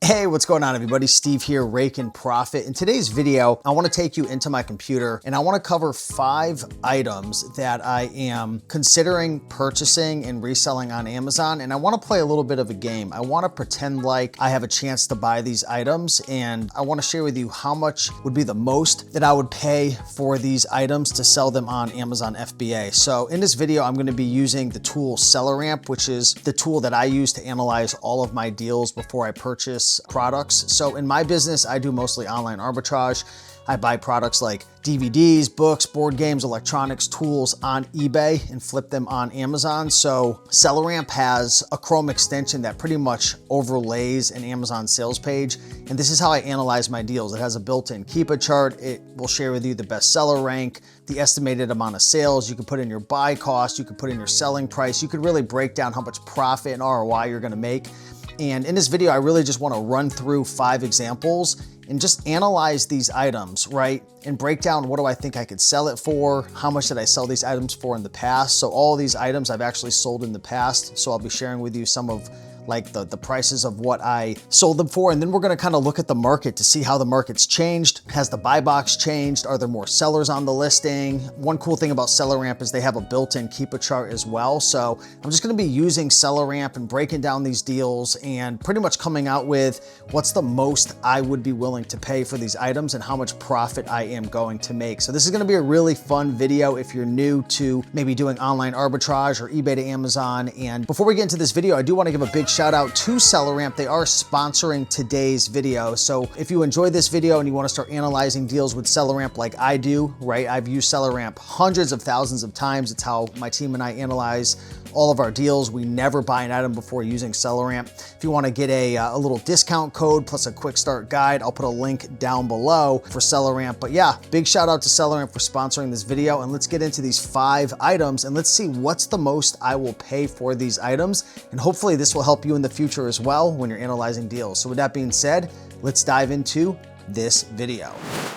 Hey, what's going on everybody? Steve here, Rake and Profit. In today's video, I wanna take you into my computer and I wanna cover 5 items that I am considering purchasing and reselling on Amazon. And I wanna play a little bit of a game. I wanna pretend like I have a chance to buy these items, and I wanna share with you how much would be the most that I would pay for these items to sell them on Amazon FBA. So in this video, I'm gonna be using the tool SellerAmp, which is the tool that I use to analyze all of my deals before I purchase products. So in my business, I do mostly online arbitrage. I buy products like DVDs, books, board games, electronics, tools on eBay and flip them on Amazon. So SellerAmp has a Chrome extension that pretty much overlays an Amazon sales page. And this is how I analyze my deals. It has a built-in Keepa chart. It will share with you the best seller rank, the estimated amount of sales. You can put in your buy cost. You can put in your selling price. You could really break down how much profit and ROI you're gonna make. And in this video, I really just wanna run through 5 examples and just analyze these items, right? And break down what do I think I could sell it for? How much did I sell these items for in the past? So all these items I've actually sold in the past. So I'll be sharing with you some of like the prices of what I sold them for. And then we're gonna kind of look at the market to see how the market's changed. Has the buy box changed? Are there more sellers on the listing? One cool thing about SellerAmp is they have a built-in Keepa chart as well. So I'm just gonna be using SellerAmp and breaking down these deals and pretty much coming out with what's the most I would be willing to pay for these items and how much profit I am going to make. So this is gonna be a really fun video if you're new to maybe doing online arbitrage or eBay to Amazon. And before we get into this video, I do wanna give a big shout out to SellerAmp. They are sponsoring today's video. So if you enjoyed this video and you want to start analyzing deals with SellerAmp like I do, right? I've used SellerAmp hundreds of thousands of times. It's how my team and I analyze all of our deals. We never buy an item before using SellerAmp. If you want to get a little discount code plus a quick start guide, I'll put a link down below for SellerAmp. But yeah, big shout out to SellerAmp for sponsoring this video. And let's get into these 5 items and let's see what's the most I will pay for these items. And hopefully this will help you in the future as well when you're analyzing deals. So with that being said, let's dive into this video.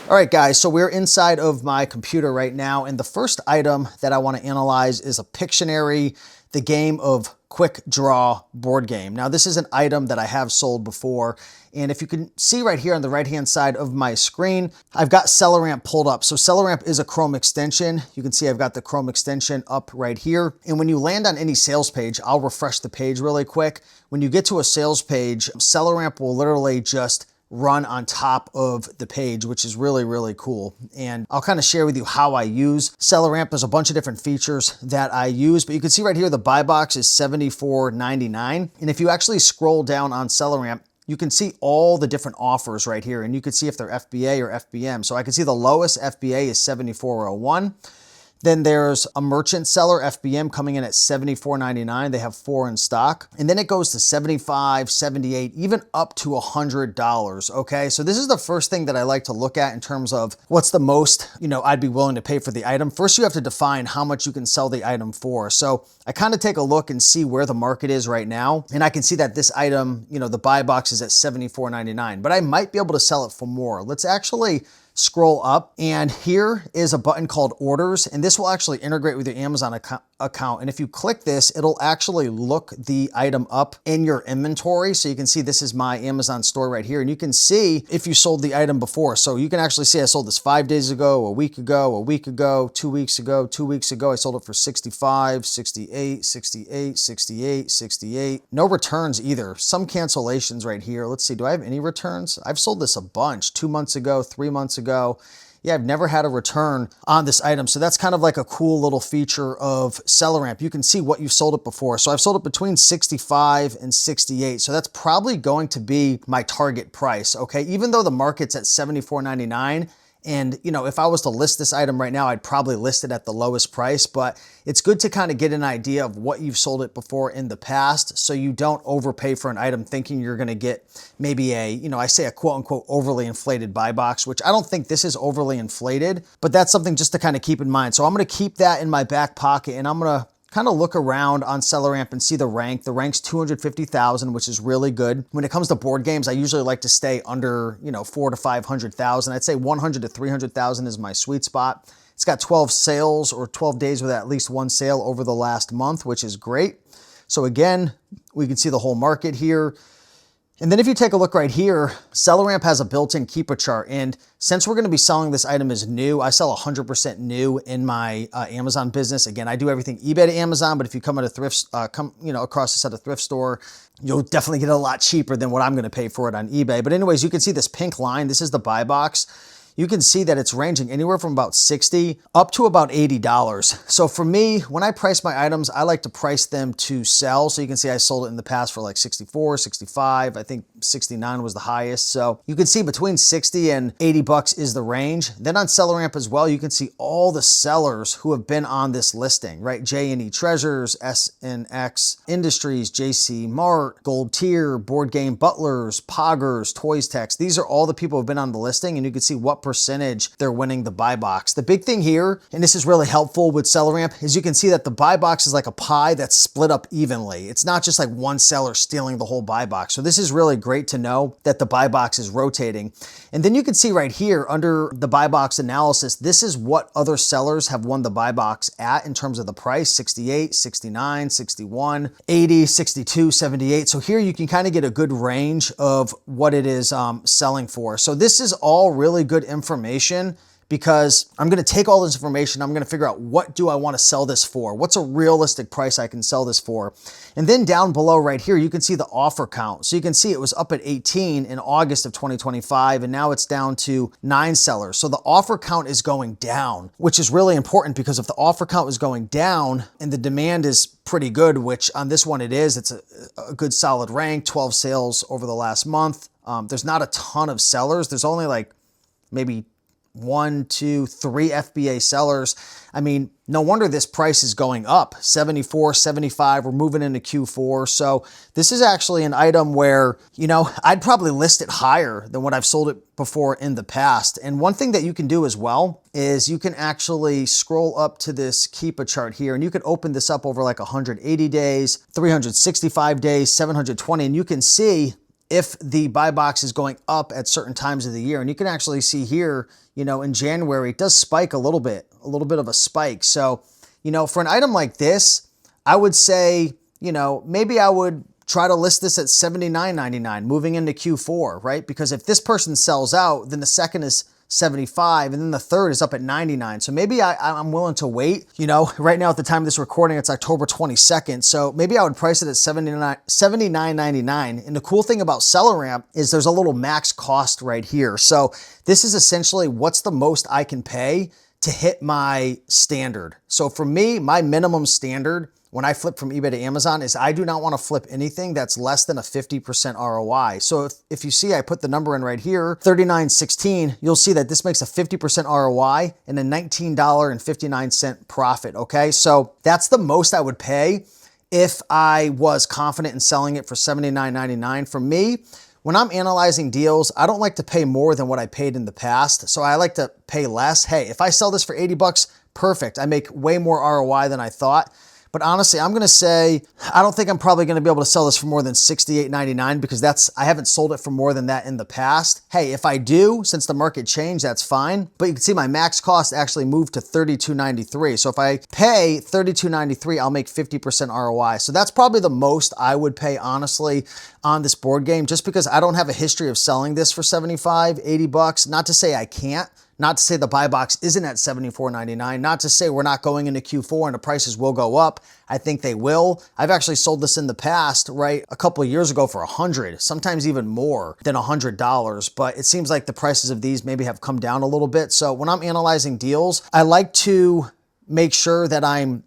All right, guys, so we're inside of my computer right now. And the first item that I want to analyze is a Pictionary, the game of quick draw board game. Now, this is an item that I have sold before. And if you can see right here on the right-hand side of my screen, I've got SellerAmp pulled up. So SellerAmp is a Chrome extension. You can see I've got the Chrome extension up right here. And when you land on any sales page, I'll refresh the page really quick. When you get to a sales page, SellerAmp will literally just run on top of the page, which is really, really cool. And I'll kind of share with you how I use SellerAmp. There's a bunch of different features that I use, but you can see right here, the buy box is $74.99. And if you actually scroll down on SellerAmp, you can see all the different offers right here, and you can see if they're FBA or FBM. So I can see the lowest FBA is $74.01. Then there's a merchant seller, FBM, coming in at $74.99. They have 4 in stock. And then it goes to $75, $78, even up to $100, okay? So this is the first thing that I like to look at in terms of what's the most, I'd be willing to pay for the item. First, you have to define how much you can sell the item for. So I kind of take a look and see where the market is right now. And I can see that this item, the buy box is at $74.99, but I might be able to sell it for more. Let's actually scroll up, and here is a button called orders, and this will actually integrate with your Amazon account. And if you click this, it'll actually look the item up in your inventory. So you can see this is my Amazon store right here, and you can see if you sold the item before. So you can actually see I sold this 5 days ago, a week ago, 2 weeks ago, 2 weeks ago. I sold it for 65, 68, 68, 68, 68. No returns either. Some cancellations right here. Let's see, do I have any returns? I've sold this a bunch, 2 months ago, 3 months ago. Yeah, I've never had a return on this item. So that's kind of like a cool little feature of SellerAmp. You can see what you've sold it before. So I've sold it between 65 and 68. So that's probably going to be my target price, okay? Even though the market's at $74.99, and if I was to list this item right now, I'd probably list it at the lowest price, but it's good to kind of get an idea of what you've sold it before in the past so you don't overpay for an item thinking you're gonna get maybe I say a quote unquote overly inflated buy box, which I don't think this is overly inflated, but that's something just to kind of keep in mind. So I'm gonna keep that in my back pocket, and I'm gonna kind of look around on SellerAmp and see the rank. The rank's 250,000, which is really good. When it comes to board games, I usually like to stay under, 400 to 500,000. I'd say 100 to 300,000 is my sweet spot. It's got 12 sales or 12 days with at least 1 sale over the last month, which is great. So again, we can see the whole market here. And then if you take a look right here, SellerAmp has a built-in keeper chart. And since we're going to be selling this item as new, I sell 100% new in my Amazon business. Again, I do everything eBay to Amazon, but if you come at a thrift, across this at a thrift store, you'll definitely get it a lot cheaper than what I'm going to pay for it on eBay. But anyways, you can see this pink line. This is the buy box. You can see that it's ranging anywhere from about $60 up to about $80. So for me, when I price my items, I like to price them to sell. So you can see I sold it in the past for like 64, 65. I think 69 was the highest. So you can see between 60 and 80 bucks is the range. Then on SellerAmp as well, you can see all the sellers who have been on this listing, right? J&E Treasures, SNX Industries, JC Mart, Gold Tier, Board Game Butlers, Poggers, Toys Tex. These are all the people who have been on the listing, and you can see what percentage they're winning the buy box. The big thing here, and this is really helpful with SellerAmp, is you can see that the buy box is like a pie that's split up evenly. It's not just like one seller stealing the whole buy box. So this is really great to know that the buy box is rotating. And then you can see right here under the buy box analysis, this is what other sellers have won the buy box at in terms of the price: 68, 69, 61, 80, 62, 78. So here you can kind of get a good range of what it is selling for. So this is all really good information, because I'm going to take all this information, I'm going to figure out what do I want to sell this for? What's a realistic price I can sell this for? And then down below right here, you can see the offer count. So you can see it was up at 18 in August of 2025, and now it's down to 9 sellers. So the offer count is going down, which is really important, because if the offer count is going down and the demand is pretty good, which on this one it is, it's a good solid rank, 12 sales over the last month. There's not a ton of sellers. There's only like maybe 1, 2, 3 FBA sellers. I mean, no wonder this price is going up. 74, 75, we're moving into Q4. So this is actually an item where, I'd probably list it higher than what I've sold it before in the past. And one thing that you can do as well is you can actually scroll up to this keeper chart here, and you can open this up over like 180 days, 365 days, 720, and you can see if the buy box is going up at certain times of the year. And you can actually see here, in January, it does spike a little bit of a spike. So, for an item like this, I would say, maybe I would try to list this at $79.99 moving into Q4, right? Because if this person sells out, then the second is 75, and then the third is up at 99. So maybe I'm willing to wait. Right now at the time of this recording, it's October 22nd. So maybe I would price it at $79.99. And the cool thing about SellerAmp is there's a little max cost right here. So this is essentially what's the most I can pay to hit my standard. So for me, my minimum standard when I flip from eBay to Amazon is I do not want to flip anything that's less than a 50% ROI. So if you see, I put the number in right here, 39.16, you'll see that this makes a 50% ROI and a $19.59 profit, okay? So that's the most I would pay if I was confident in selling it for $79.99. For me, when I'm analyzing deals, I don't like to pay more than what I paid in the past. So I like to pay less. Hey, if I sell this for 80 bucks, perfect. I make way more ROI than I thought. But honestly, I'm going to say, I don't think I'm probably going to be able to sell this for more than $68.99, because I haven't sold it for more than that in the past. Hey, if I do, since the market changed, that's fine. But you can see my max cost actually moved to $32.93. So if I pay $32.93, I'll make 50% ROI. So that's probably the most I would pay, honestly, on this board game, just because I don't have a history of selling this for 75, 80 bucks. Not to say I can't. Not to say the buy box isn't at $74.99. Not to say we're not going into Q4 and the prices will go up. I think they will. I've actually sold this in the past, right, a couple of years ago for $100, sometimes even more than $100. But it seems like the prices of these maybe have come down a little bit. So when I'm analyzing deals, I like to make sure that I'm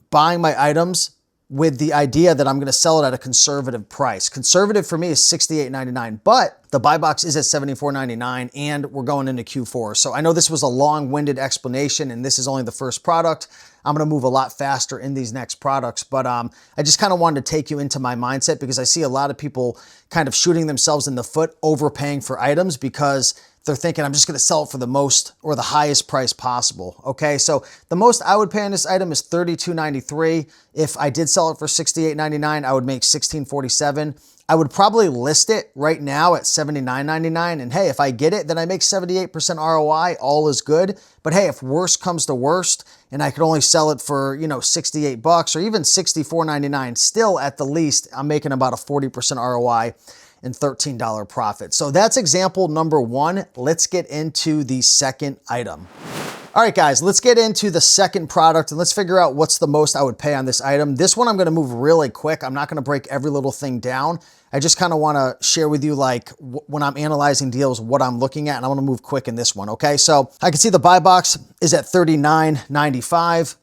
buying my items with the idea that I'm going to sell it at a conservative price. Conservative for me is $68.99, but the buy box is at $74.99 and we're going into Q4. So I know this was a long-winded explanation and this is only the first product. I'm going to move a lot faster in these next products, but I just kind of wanted to take you into my mindset, because I see a lot of people kind of shooting themselves in the foot overpaying for items because they're thinking, I'm just going to sell it for the most or the highest price possible. Okay, so the most I would pay on this item is $32.93. If I did sell it for $68.99, I would make $16.47. I would probably list it right now at $79.99. And hey, if I get it, then I make 78% ROI. All is good. But hey, if worst comes to worst, and I could only sell it for, 68 bucks or even $64.99, still at the least, I'm making about a 40% ROI. and $13 profit. So that's example number one. Let's get into the second item. All right, guys, let's get into the second product and let's figure out what's the most I would pay on this item. This one I'm gonna move really quick. I'm not gonna break every little thing down. I just kind of wanna share with you like when I'm analyzing deals, what I'm looking at, and I wanna move quick in this one, okay? So I can see the buy box is at $39.95.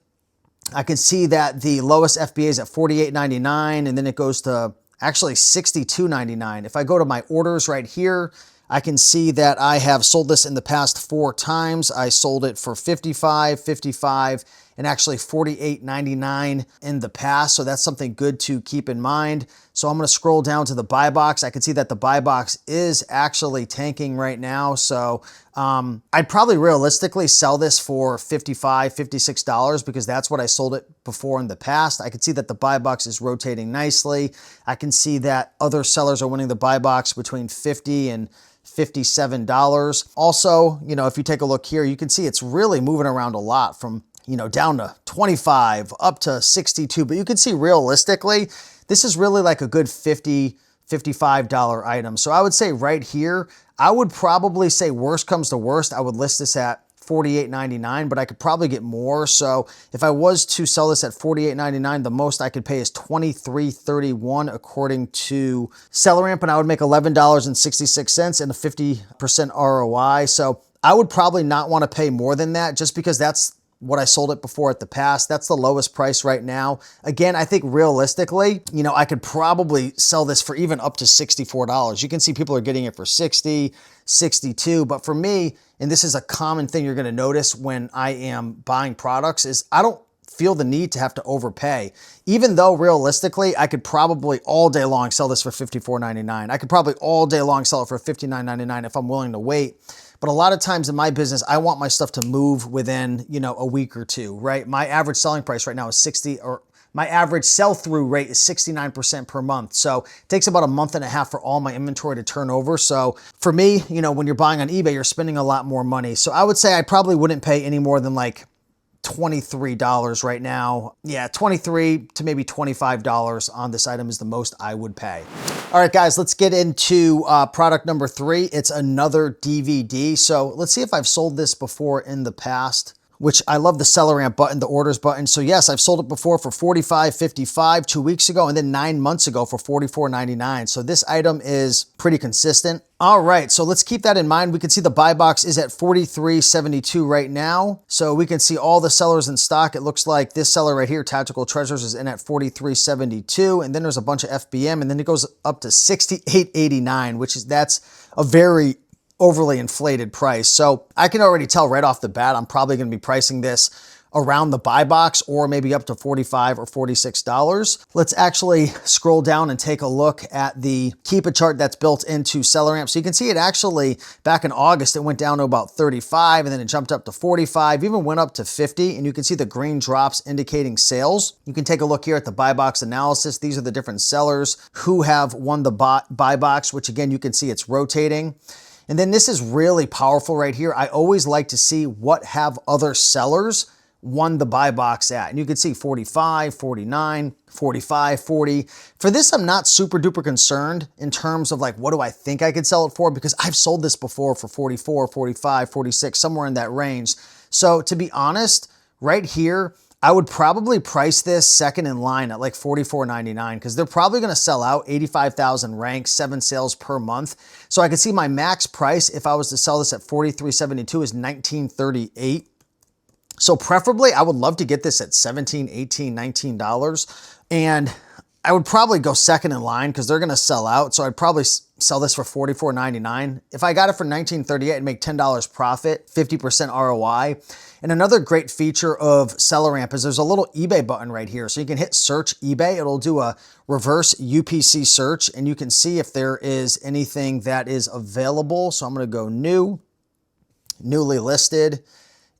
I can see that the lowest FBA is at $48.99, and then it goes to actually $62.99. If I go to my orders right here, I can see that I have sold this in the past 4 times. I sold it for $55, $55, and actually $48.99 in the past. So that's something good to keep in mind. So I'm gonna scroll down to the buy box. I can see that the buy box is actually tanking right now. So I'd probably realistically sell this for $55, $56 because that's what I sold it before in the past. I can see that the buy box is rotating nicely. I can see that other sellers are winning the buy box between $50 and $57. Also, you know, if you take a look here, you can see it's really moving around a lot from, you know, down to 25 up to 62, but you can see realistically, this is really like a good $50, $55 item. So I would say right here, I would probably say worst comes to worst, I would list this at $48.99, but I could probably get more. So if I was to sell this at $48.99, the most I could pay is $23.31 according to SellerAmp, and I would make $11.66 and a 50% ROI. So I would probably not want to pay more than that just because that's what I sold it before at the past. That's the lowest price right now. Again, I think realistically, you know, I could probably sell this for even up to $64. You can see people are getting it for $60, $62, but for me, and this is a common thing you're gonna notice when I am buying products, is I don't feel the need to have to overpay. Even though realistically, I could probably all day long sell this for $54.99. I could probably all day long sell it for $59.99 if I'm willing to wait. But a lot of times in my business, I want my stuff to move within, you know, a week or two, right? My average selling price right now is 60, or my average sell-through rate is 69% per month. So it takes about a month and a half for all my inventory to turn over. So for me, you know, when you're buying on eBay, you're spending a lot more money. So I would say I probably wouldn't pay any more than like $23 right now. Yeah, $23 to maybe $25 on this item is the most I would pay. All right, guys, let's get into product number 3. It's another DVD. So let's see if I've sold this before in the past, which I love the SellerAmp button, the orders button. So yes, I've sold it before for $45.55 2 weeks ago, and then 9 months ago for $44.99. So this item is pretty consistent. All right, so let's keep that in mind. We can see the buy box is at $43.72 right now. So we can see all the sellers in stock. It looks like this seller right here, Tactical Treasures, is in at $43.72. And then there's a bunch of FBM, and then it goes up to $68.89, which is, that's a very overly inflated price. So I can already tell right off the bat, I'm probably gonna be pricing this around the buy box or maybe up to $45 or $46. Let's actually scroll down and take a look at the Keep a chart that's built into SellerAmp. So you can see it actually back in August, it went down to about 35 and then it jumped up to 45, even went up to 50. And you can see the green drops indicating sales. You can take a look here at the buy box analysis. These are the different sellers who have won the buy box, which again, you can see it's rotating. And then this is really powerful right here. I always like to see what have other sellers won the buy box at. And you can see 45, 49, 45, 40. For this, I'm not super duper concerned in terms of like, what do I think I could sell it for? Because I've sold this before for 44, 45, 46, somewhere in that range. So to be honest, right here, I would probably price this second in line at like $44.99 because they're probably gonna sell out 85,000 ranks, 7 sales per month. So I can see my max price if I was to sell this at $43.72 is $19.38. So preferably, I would love to get this at $17, $18, $19. And I would probably go second in line because they're gonna sell out. So I'd probably sell this for $44.99. If I got it for $19.38 and make $10 profit, 50% ROI. And another great feature of SellerAmp is there's a little eBay button right here. So you can hit search eBay. It'll do a reverse UPC search and you can see if there is anything that is available. So I'm gonna go new, newly listed.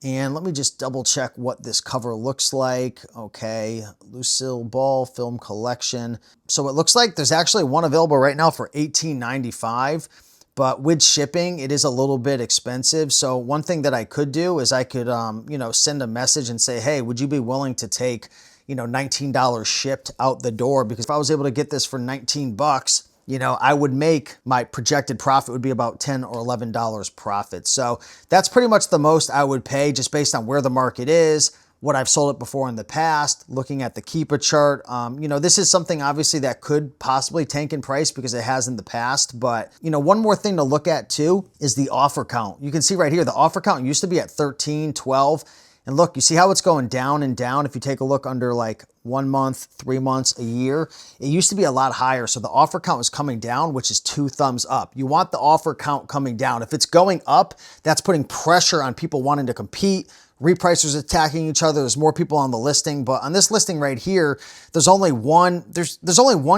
And let me just double check what this cover looks like. Okay, Lucille Ball film collection. So it looks like there's actually one available right now for $18.95, but with shipping, it is a little bit expensive. So one thing that I could do is I could, you know, send a message and say, hey, would you be willing to take, you know, $19 shipped out the door? Because if I was able to get this for 19 bucks, you know, I would make, my projected profit would be about $10 or $11 profit. So that's pretty much the most I would pay just based on where the market is, what I've sold it before in the past, looking at the Keepa chart. You know, this is something obviously that could possibly tank in price because it has in the past. But, you know, one more thing to look at too is the offer count. You can see right here, the offer count used to be at 13, 12. And look, you see how it's going down and down. If you take a look under like 1 month, 3 months, a year, it used to be a lot higher. So the offer count is coming down, which is 2 thumbs up. You want the offer count coming down. If it's going up, that's putting pressure on people wanting to compete. Repricers attacking each other. There's more people on the listing, but on this listing right here, there's only one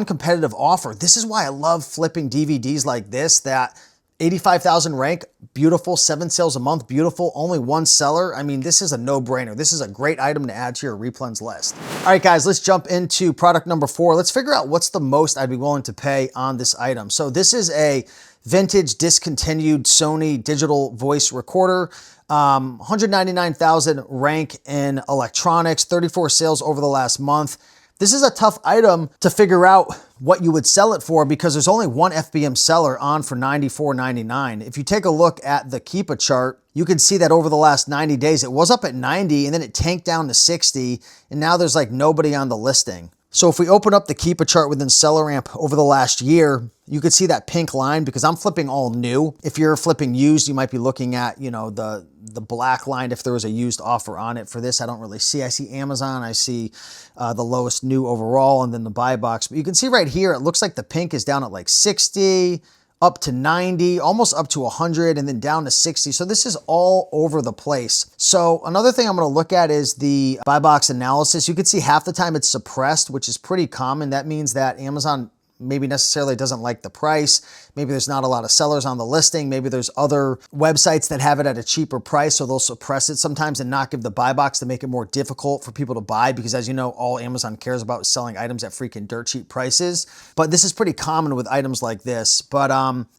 competitive offer. This is why I love flipping DVDs like this, that 85,000 rank, beautiful, 7 sales a month, beautiful, only 1 seller. I mean, this is a no-brainer. This is a great item to add to your replens list. All right, guys, let's jump into product number 4. Let's figure out what's the most I'd be willing to pay on this item. So this is a vintage discontinued Sony digital voice recorder. 199,000 rank in electronics, 34 sales over the last month. This is a tough item to figure out what you would sell it for because there's only one FBM seller on for $94.99. If you take a look at the Keepa chart, you can see that over the last 90 days, it was up at 90 and then it tanked down to 60, and now there's like nobody on the listing. So if we open up the Keepa chart within SellerAmp over the last year, you could see that pink line because I'm flipping all new. If you're flipping used, you might be looking at, you know, the black line if there was a used offer on it. For this, I don't really see. I see Amazon, I see the lowest new overall, and then the buy box. But you can see right here, it looks like the pink is down at like 60, up to 90, almost up to 100, and then down to 60. So this is all over the place. So another thing I'm going to look at is the buy box analysis. You can see half the time it's suppressed, which is pretty common. That means that Amazon maybe necessarily doesn't like the price. Maybe there's not a lot of sellers on the listing. Maybe there's other websites that have it at a cheaper price, so they'll suppress it sometimes and not give the buy box to make it more difficult for people to buy because, as you know, all Amazon cares about is selling items at freaking dirt cheap prices. But this is pretty common with items like this. But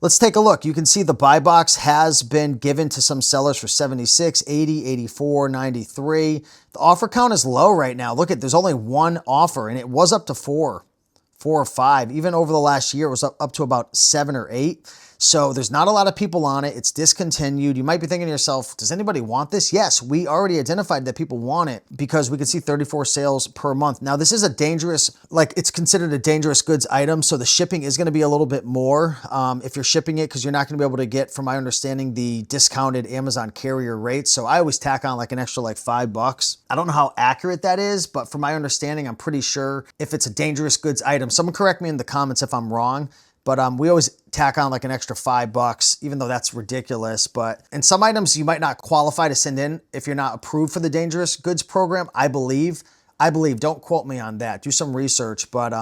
let's take a look. You can see the buy box has been given to some sellers for 76, 80, 84, 93. The offer count is low right now. Look at, there's only one offer and it was up to 4 or 5. Even over the last year, it was up to about 7 or 8. So there's not a lot of people on it. It's discontinued. You might be thinking to yourself, does anybody want this? Yes, we already identified that people want it because we can see 34 sales per month. Now, this is a dangerous, like it's considered a dangerous goods item. So the shipping is going to be a little bit more if you're shipping it because you're not going to be able to get, from my understanding, the discounted Amazon carrier rate. So I always tack on like an extra like $5. I don't know how accurate that is, but from my understanding, I'm pretty sure if it's a dangerous goods item, someone correct me in the comments if I'm wrong. But we always tack on like an extra $5, even though that's ridiculous. But in some items, you might not qualify to send in if you're not approved for the dangerous goods program, I believe. Don't quote me on that. Do some research, but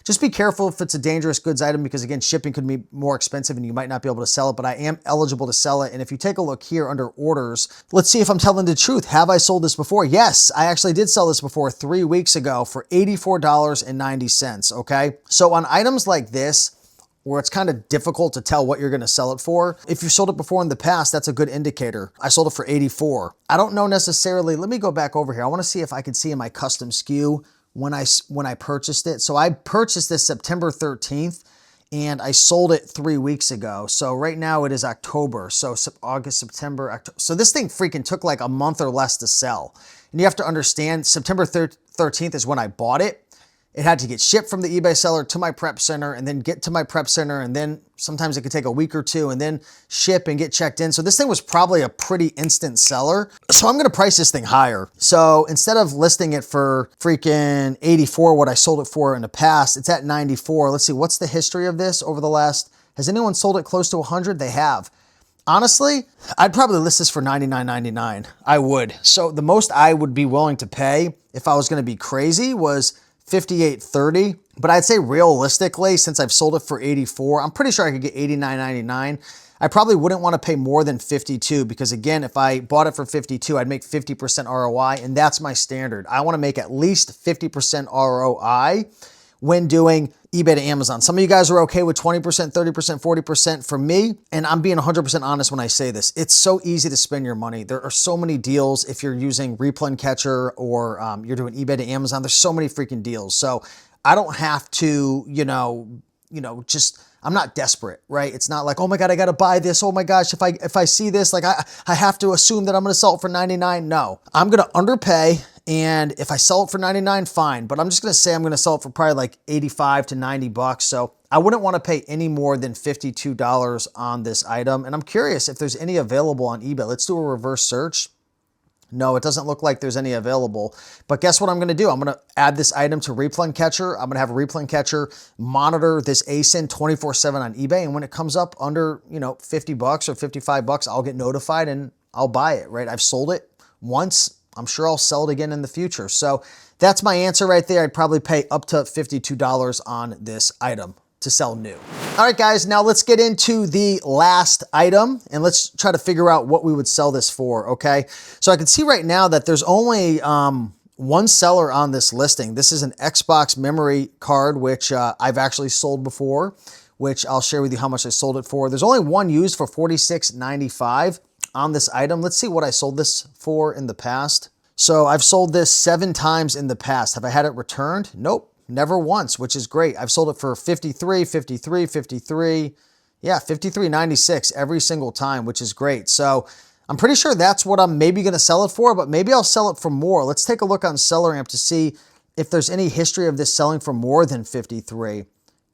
just be careful if it's a dangerous goods item because, again, shipping could be more expensive and you might not be able to sell it, but I am eligible to sell it. And if you take a look here under orders, let's see if I'm telling the truth. Have I sold this before? Yes, I actually did sell this before 3 weeks ago for $84.90, okay? So on items like this, where it's kind of difficult to tell what you're going to sell it for. If you've sold it before in the past, that's a good indicator. I sold it for 84. I don't know necessarily. Let me go back over here. I want to see if I can see in my custom SKU when I purchased it. So I purchased this September 13th and I sold it 3 weeks ago. So right now it is October. So August, September, October. So this thing freaking took like a month or less to sell. And you have to understand, September 13th is when I bought it. It had to get shipped from the eBay seller to my prep center and then get to my prep center. And then sometimes it could take a week or two and then ship and get checked in. So this thing was probably a pretty instant seller. So I'm going to price this thing higher. So instead of listing it for freaking 84, what I sold it for in the past, it's at 94. Let's see, what's the history of this over the last, has anyone sold it close to 100? They have. Honestly, I'd probably list this for $99.99. I would. So the most I would be willing to pay if I was going to be crazy was $58.30, but I'd say realistically, since I've sold it for 84, I'm pretty sure I could get $89.99. I probably wouldn't want to pay more than 52 because, again, if I bought it for 52, I'd make 50% ROI, and that's my standard. I want to make at least 50% ROI when doing eBay to Amazon. Some of you guys are okay with 20%, 30%, 40%. For me, and I'm being 100% honest when I say this, it's so easy to spend your money. There are so many deals if you're using Replen Catcher or you're doing eBay to Amazon. There's so many freaking deals. So I don't have to, I'm not desperate, right? It's not like, oh my God, I got to buy this. Oh my gosh, if I see this, like I have to assume that I'm going to sell it for 99. No, I'm going to underpay. And if I sell it for 99, fine. But I'm just going to say I'm going to sell it for probably like 85 to 90 bucks. So I wouldn't want to pay any more than $52 on this item. And I'm curious if there's any available on eBay. Let's do a reverse search. No, it doesn't look like there's any available. But guess what I'm going to do? I'm going to add this item to Replay Catcher. I'm going to have a Replay Catcher monitor this ASIN 24/7 on eBay. And when it comes up under, 50 bucks or 55 bucks, I'll get notified and I'll buy it, right? I've sold it once. I'm sure I'll sell it again in the future. So that's my answer right there. I'd probably pay up to $52 on this item to sell new. All right, guys, now let's get into the last item and let's try to figure out what we would sell this for, okay? So I can see right now that there's only one seller on this listing. This is an Xbox memory card, which I've actually sold before, which I'll share with you how much I sold it for. There's only one used for $46.95 on this item. Let's see what I sold this for in the past. So I've sold this 7 times in the past. Have I had it returned? Nope. Never once, which is great. I've sold it for 53, 53, 53. Yeah, 53.96 every single time, which is great. So I'm pretty sure that's what I'm maybe going to sell it for, but maybe I'll sell it for more. Let's take a look on SellerAmp to see if there's any history of this selling for more than 53.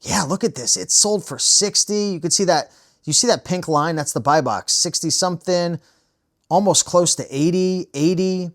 Yeah, look at this. It's sold for 60. You can see that. You see that pink line? That's the buy box. 60 something, almost close to 80, 80.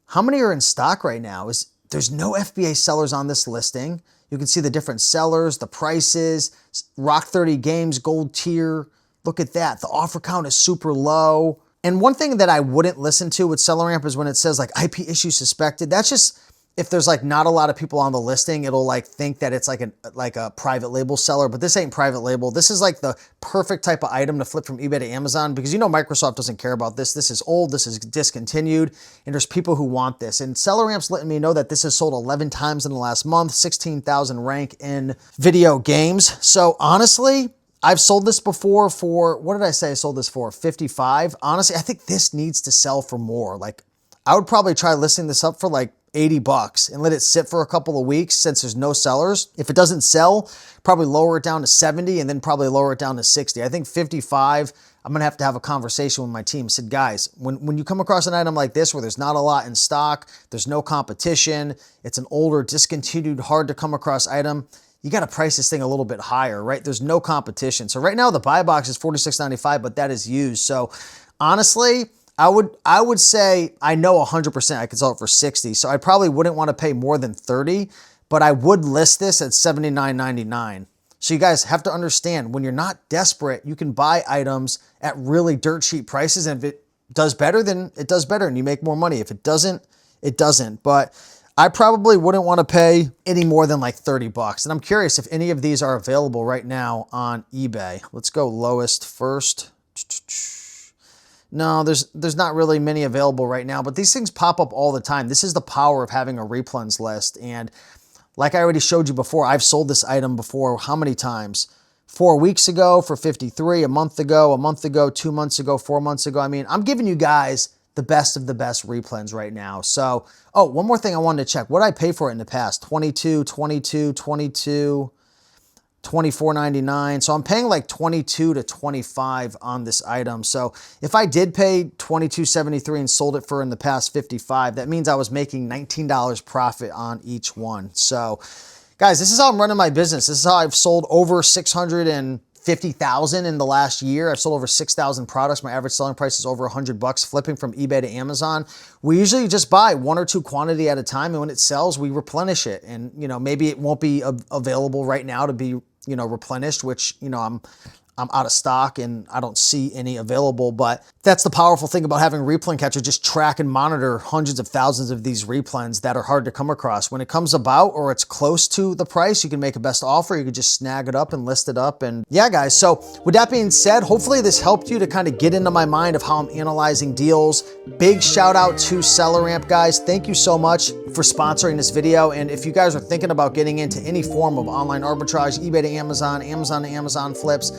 How many are in stock right now? There's no FBA sellers on this listing. You can see the different sellers, the prices, Rock 30 Games, gold tier. Look at that. The offer count is super low. And one thing that I wouldn't listen to with SellerAmp is when it says like IP issue suspected. That's just, if there's like not a lot of people on the listing, it'll like think that it's like a private label seller, but this ain't private label. This is like the perfect type of item to flip from eBay to Amazon because Microsoft doesn't care about this. This is old, this is discontinued, and there's people who want this. And SellerAmp's letting me know that this has sold 11 times in the last month, 16,000 rank in video games. So honestly, I've sold this before for, what did I say I sold this for? 55. Honestly, I think this needs to sell for more. Like I would probably try listing this up for like 80 bucks and let it sit for a couple of weeks since there's no sellers. If it doesn't sell, probably lower it down to 70 and then probably lower it down to 60. I think 55, I'm gonna have to have a conversation with my team. I said, guys, when you come across an item like this where there's not a lot in stock, there's no competition, it's an older, discontinued, hard to come across item, you gotta price this thing a little bit higher, right? There's no competition. So right now the buy box is $46.95, but that is used. So honestly, I would say I know 100% I could sell it for 60, so I probably wouldn't want to pay more than 30, but I would list this at $79.99. So you guys have to understand, when you're not desperate, you can buy items at really dirt cheap prices, and if it does better, then it does better and you make more money. If it doesn't, it doesn't. But I probably wouldn't want to pay any more than like 30 bucks. And I'm curious if any of these are available right now on eBay. Let's go lowest first. No, there's not really many available right now, but these things pop up all the time. This is the power of having a replens list. And like I already showed you before, I've sold this item before how many times? 4 weeks ago for 53, a month ago, 2 months ago, 4 months ago. I mean, I'm giving you guys the best of the best replens right now. So, oh, one more thing I wanted to check. What did I pay for it in the past? 22, 22, 22. $24.99. So I'm paying like 22 to 25 on this item. So if I did pay $22.73 and sold it for in the past 55, that means I was making $19 profit on each one. So guys, this is how I'm running my business. This is how I've sold over 650,000 in the last year. I've sold over 6,000 products. My average selling price is over 100 bucks flipping from eBay to Amazon. We usually just buy 1 or 2 quantity at a time, and when it sells, we replenish it. And maybe it won't be available right now to be replenished, which, I'm out of stock and I don't see any available, but that's the powerful thing about having Replay Catcher. Just track and monitor hundreds of thousands of these replens that are hard to come across. When it comes about or it's close to the price, you can make a best offer. You can just snag it up and list it up. And yeah, guys, so with that being said, hopefully this helped you to kind of get into my mind of how I'm analyzing deals. Big shout out to SellerAmp, guys. Thank you so much for sponsoring this video. And if you guys are thinking about getting into any form of online arbitrage, eBay to Amazon, Amazon to Amazon flips,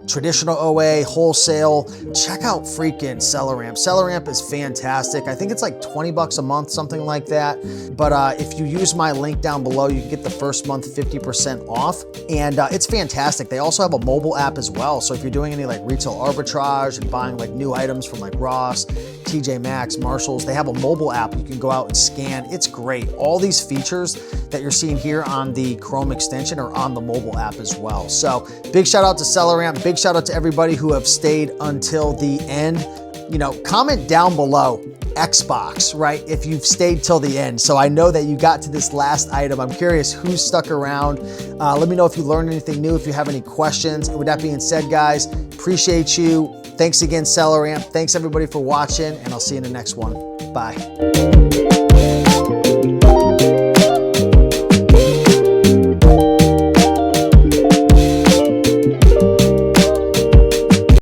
traditional OA, wholesale, check out freaking SellerAmp. SellerAmp is fantastic. I think it's like 20 bucks a month, something like that. But if you use my link down below, you can get the first month 50% off. And it's fantastic. They also have a mobile app as well. So if you're doing any like retail arbitrage and buying like new items from like Ross, TJ Maxx, Marshalls, they have a mobile app you can go out and scan. It's great. All these features that you're seeing here on the Chrome extension are on the mobile app as well. So big shout out to SellerAmp. Big shout out to everybody who have stayed until the end. You know, comment down below Xbox, right? If you've stayed till the end. So I know that you got to this last item. I'm curious who stuck around. Let me know if you learned anything new, if you have any questions. And with that being said, guys, appreciate you. Thanks again, SellerAmp. Thanks everybody for watching, and I'll see you in the next one. Bye.